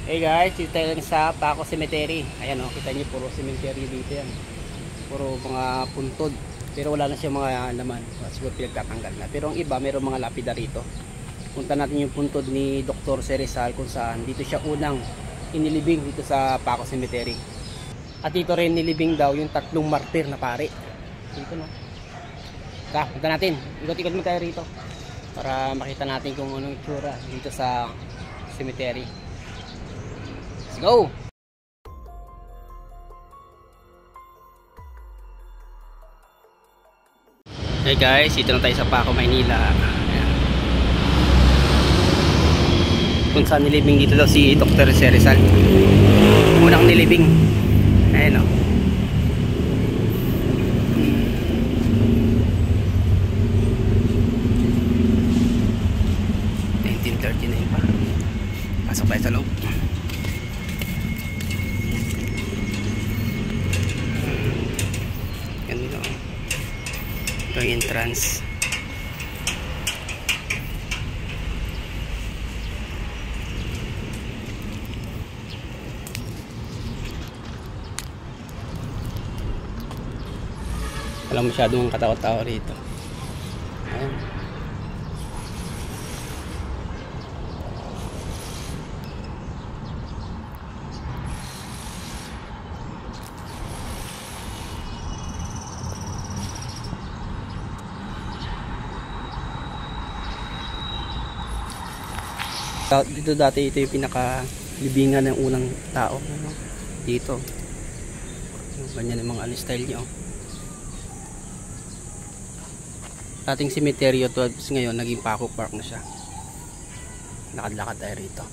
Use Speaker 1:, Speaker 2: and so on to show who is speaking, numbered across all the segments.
Speaker 1: Hey guys, dito tayo sa Paco Cemetery. Ayan o, kita nyo puro cemetery dito yan. Puro mga puntod. Pero wala na siya mga laman. Siguro pinagtatanggal na. Pero ang iba, mayroong mga lapida rito. Punta natin yung puntod ni Dr. Cerizal kung saan dito siya unang inilibing dito sa Paco Cemetery. At dito rin nilibing daw yung 3 martir na pare. Dito no. Punta natin. Ikot-ikot mo tayo rito. Para makita natin kung anong itsura dito sa cemetery. Let's go! Hey guys, dito na tayo sa Paco, Maynila. Ayan. Kung saan nilibing dito daw si Dr. Cerizal. Unang nilibing. Ayan o. 1939 pa. Pasok tayo sa loob. Ganito. Ito yung entrance. Walang masyadong katawa-tawa rito. Ayan. Dito dati ito yung pinaka-libingan ng unang tao, ano? Dito ganyan yung mga style niya. Dating cemetery to, ngayon naging Paco Park na siya. Lakad-lakad tayo rito.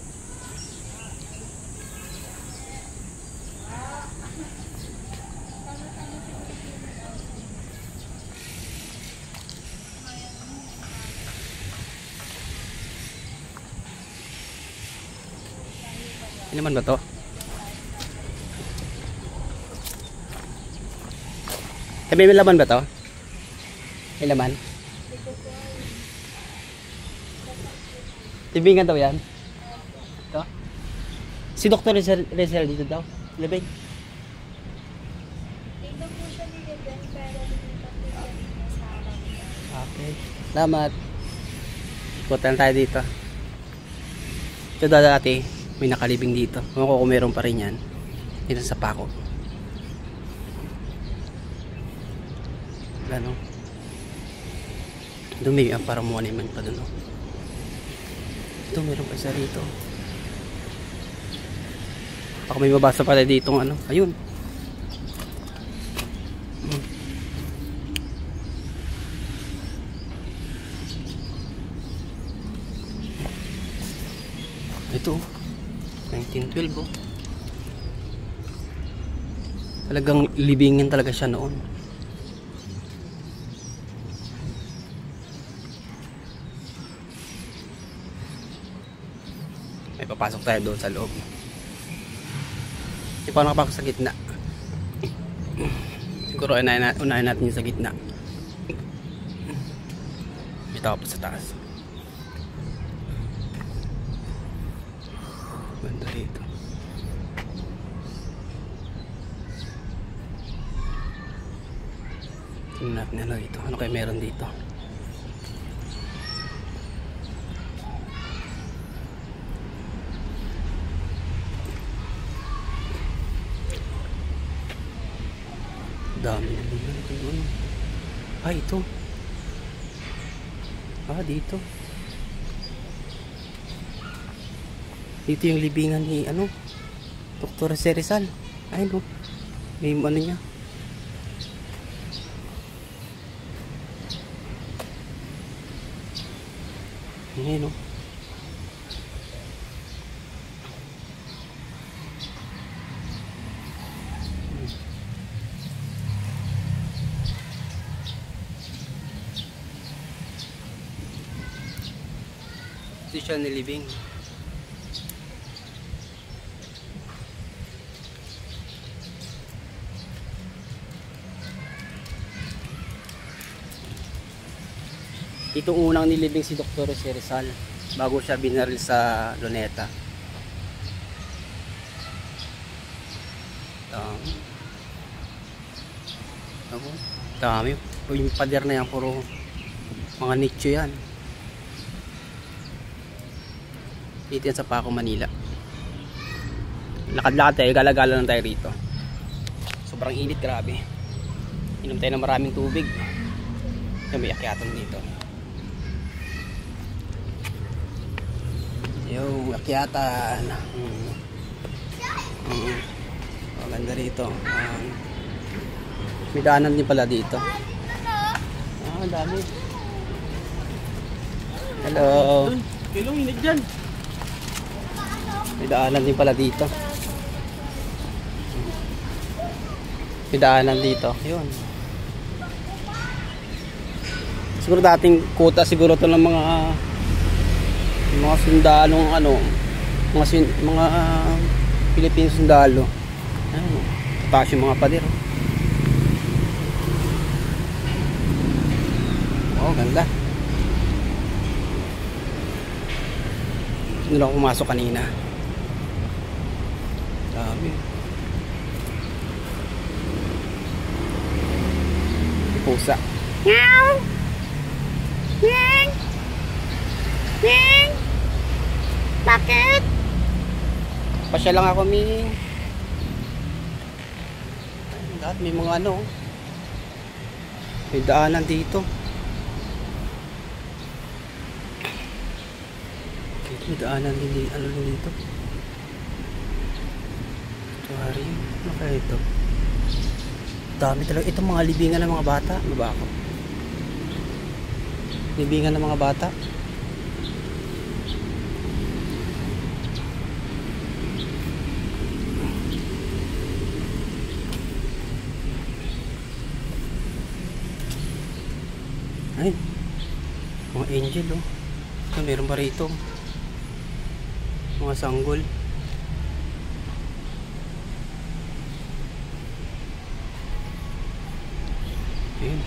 Speaker 1: Ano naman ba to? Sabi may laman ba to? May laman? Tibingan daw yan? Ito? Si Dr. Rizal dito daw? Labing?
Speaker 2: Dito po siya nilibing pero nilibing sa harap.
Speaker 1: Okay. Salamat. Ikutan tayo dito. Ito dati may nakalibing dito. Kung meron pa rin yan. Dito sa Paco. Gano'n. Doon may parang monument pa doon. Ito meron pa isa rito. Baka may mabasa pala dito ano. Ayun. Ito 1912 oh. Talagang libingin talaga siya noon. May papasok tayo doon sa loob. Hindi pa nakapasok sa gitna. Siguro unahin natin yung sa gitna. May tao pa sa taas. Banda rito. Tingnan natin ano dito. Ano kayo meron dito? Dami na ano. Ah, ito. Ah, dito. Dito yung libingan ni ano, Dr. Cerizal. Ay no. May ano niya. Ayan no. Ito siya nilibing. Itong unang nilibing si Dr. Cerizal bago siya binaril sa Luneta. Dami. Ako, dami. Yung pader na yan, puro mga nicho yan. Dito yan sa Paco, Manila. Lakad-lakad tayo, gala-gala lang tayo rito. Sobrang init, grabe. Inom tayo ng maraming tubig. May akyatan dito. Yung akyatan. Maganda rito. May daanan din pala dito. Dami. Hello.
Speaker 3: Kilong inig dyan.
Speaker 1: May daanan din pala dito. May daanan dito. Yun. Siguro dating kuta siguro to ng mga sundalong ano, mga Pilipino sundalo. Ayun. Taas yung mga pader. Oh, ganda. Doon ako pumasok kanina. Dami. Pusa. Meow! Ning! Ning! Bakit? Pasya lang ako, Ming. Lahat may mga ano. May daanan dito. May daanan din, ano din dito. Sorry, ano kaya ito? Dami talaga. Ito mga libingan ng mga bata. Ano ba ako? Libingan ng mga bata. Ay, mga angel oh. Meron pa rito mga sanggol. Ayun.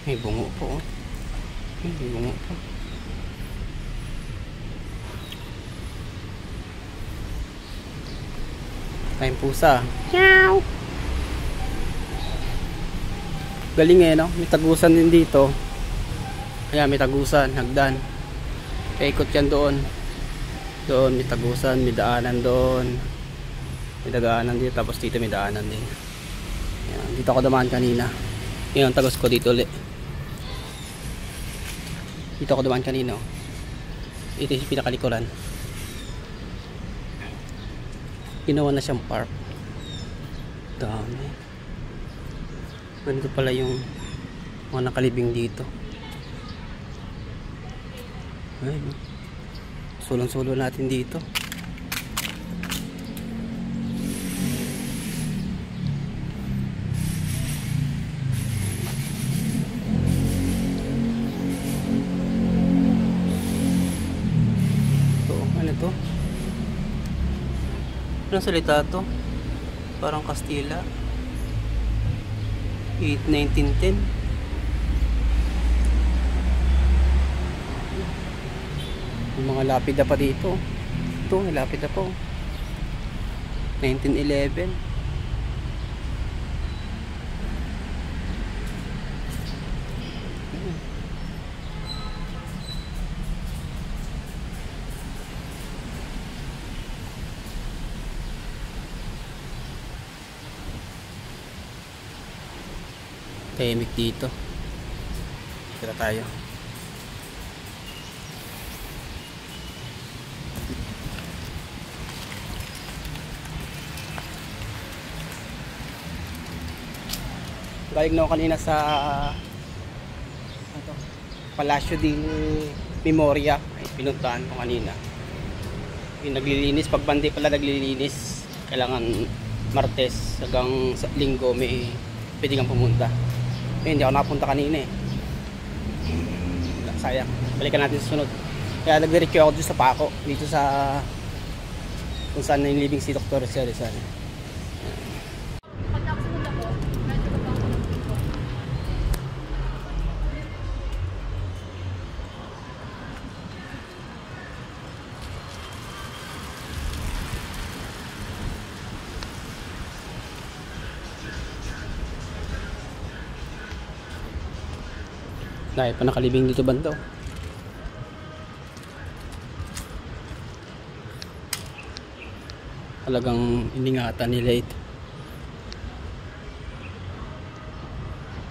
Speaker 1: May bungo po oh. May bungo po. Tayong pusa. Meow. Galing eh no, may tagusan din dito. Ayan, may tagusan, hagdan. Paikot yan doon. Doon may tagusan, may daanan doon. May daanan dito, tapos dito may daanan din. Ayan, dito ako dumaan kanina. Ngayon, tagos ko dito ulit. Dito ako dumaan kanina. Ito yung pinakalikuran. Ginawa na siyang park. Dami. Ganito pala yung mga nakalibing dito. Ayun. Sulong-sulo natin dito. Ano to? Anong salita to? Parang Kastila. 1910. Yung mga lapida pa dito. Ito, may lapida pa. 1911. Tahimik dito. Tira tayo. Galing na ako kanina sa ito, Palacio de Memoria. Ay, pinuntahan ko kanina. Yung naglilinis, pag bandi pala naglilinis. Kailangan Martes hanggang Linggo may pwede kang pumunta. Hindi ako nakapunta kanina eh. Sayang. Balikan natin sa sunod. Kaya nagdiretso ako dito sa Paco. Dito sa kung saan na yung living si Dr. Rizal. Dahil pa nakalibing dito banda. Talagang iningatan nila ito.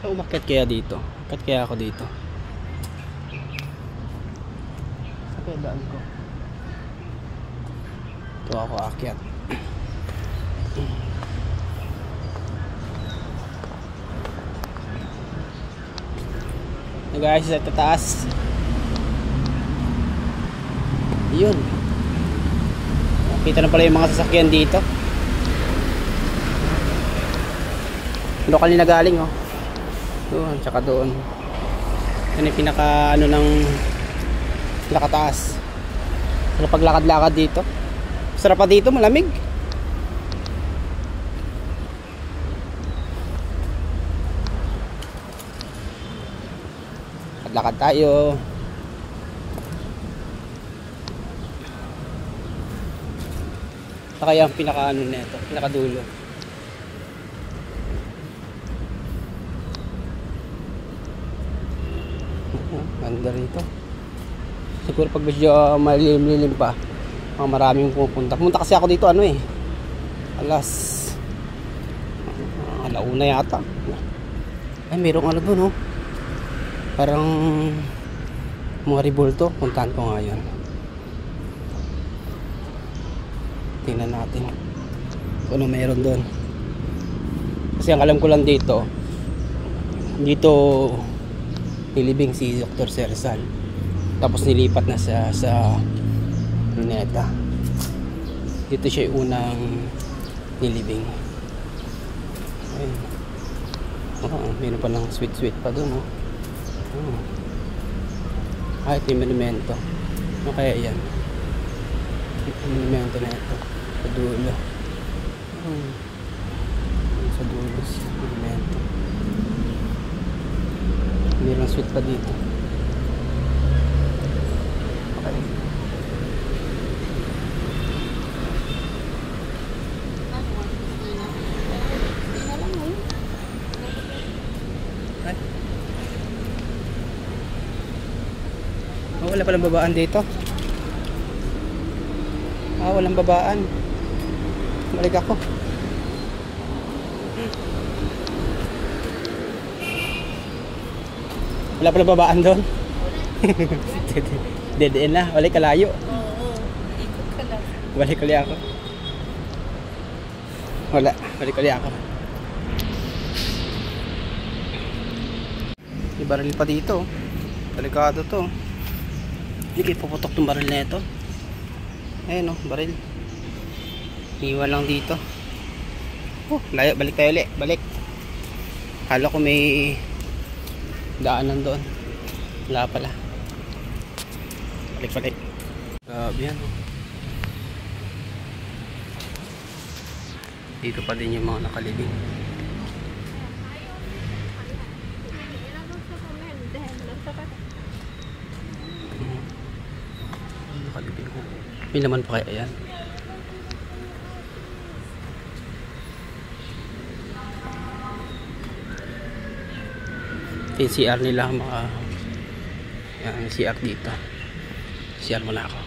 Speaker 1: Umakyat kaya dito? Umakyat kaya ako dito? Sa kaya daan ko? Ito ako akyat. Guys, sa taas. Yun. Kita na pala yung mga sasakyan dito. Lokal na galing, oh. Doon, tsaka doon. Yan yung pinaka ano ng nakataas. Sarap paglakad-lakad dito. Sarap pa dito, malamig. Lakad tayo. Saka yung pinaka ano nito, pinakadulo. Ganda rito. Siguro pag medyo malilim-lilim pa, maraming pupunta. Pumunta kasi ako dito ano eh. Alauna yata. Ay, mayroong ano doon, oh. Parang mga revolto. Puntahan ko nga yun. Tingnan natin kung ano meron doon. Kasi ang alam ko lang dito nilibing si Dr. Serzal, tapos nilipat na sa Luneta. Dito siya yung unang nilibing. Ayun. Meron pa ng sweet pa doon, oh. Ito yung monumento. Ano kaya yan? Yung monumento na ito sa dulo. Sa dulo sa monumento. Mayroong sweet pa dito. Okay. Wala palang babaan dito. Walang babaan. Balik ako. Wala palang babaan doon. Dead end na. Balik kalayo.
Speaker 2: Oo. Ikot ka lang.
Speaker 1: Balik kali ako. Wala. Balik kali ako. May baril pa dito. Delikado to. Hindi kayo puputok itong baril na ito. Ayan, oh, baril. Iwan lang dito. Layo, balik tayo ulit. Balik. Kala ko may daanan doon. Wala pala. Balik. Grabe yan, oh. Dito pa din yung mga nakalibing. May naman pa kaya yan. Ito yung CR nila, mga yan, CR dito. CR muna ako.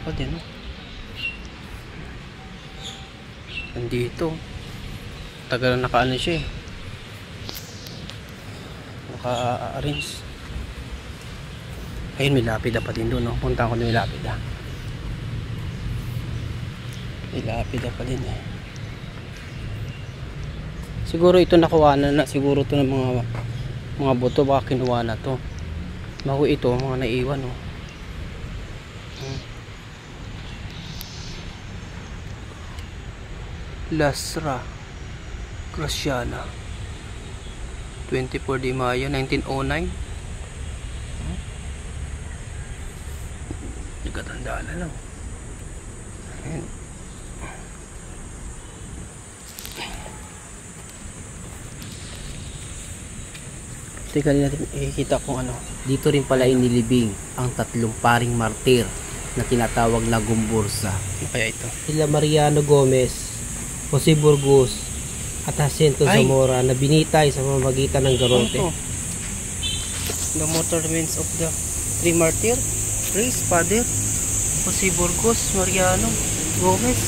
Speaker 1: O din, no? Nandito tagal na nakaano siya eh, naka-arrange. Ayun, may lapida pa din doon, no? Punta ko na may lapida. May lapida pa din eh. Siguro ito nakuha na siguro ito ng mga buto, baka kinuha na to. Bago ito mga naiwan, no? Lasra Graciana, 24 de Mayo 1909. Nagkatandaan na lang. Ayan. Teka natin ikikita kung ano. Dito rin pala inilibing ang tatlong paring martir na tinatawag na Gumbursa. Ano kaya ito?
Speaker 4: Sila Mariano Gomez, Jose Burgos at Jacinto
Speaker 1: Ay!
Speaker 4: Zamora na binitay sa pamamagitan ng garote.
Speaker 1: Ano to? The Motorments of the Three Martyr. Praise Father Jose Burgos, Mariano Gomez.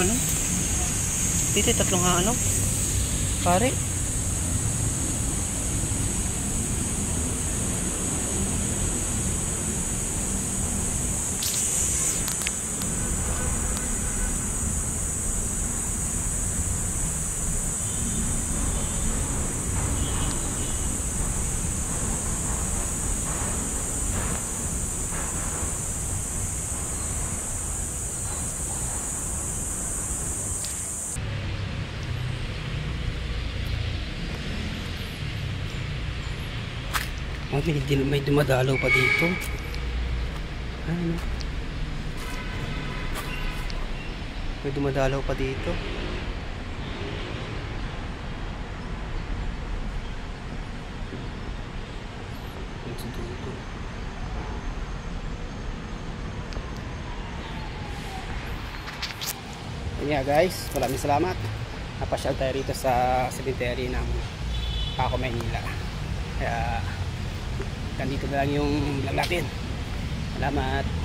Speaker 1: Ano? Dito tatlong ano? Pare? Oh, may dumadalaw pa dito. Ano? May dumadalaw pa dito. Ito dito. Yan nga guys, maraming salamat. Napasyal tayo rito sa cemetery ng Paco, Maynila. Kaya ganito na lang yung vlog natin. Salamat.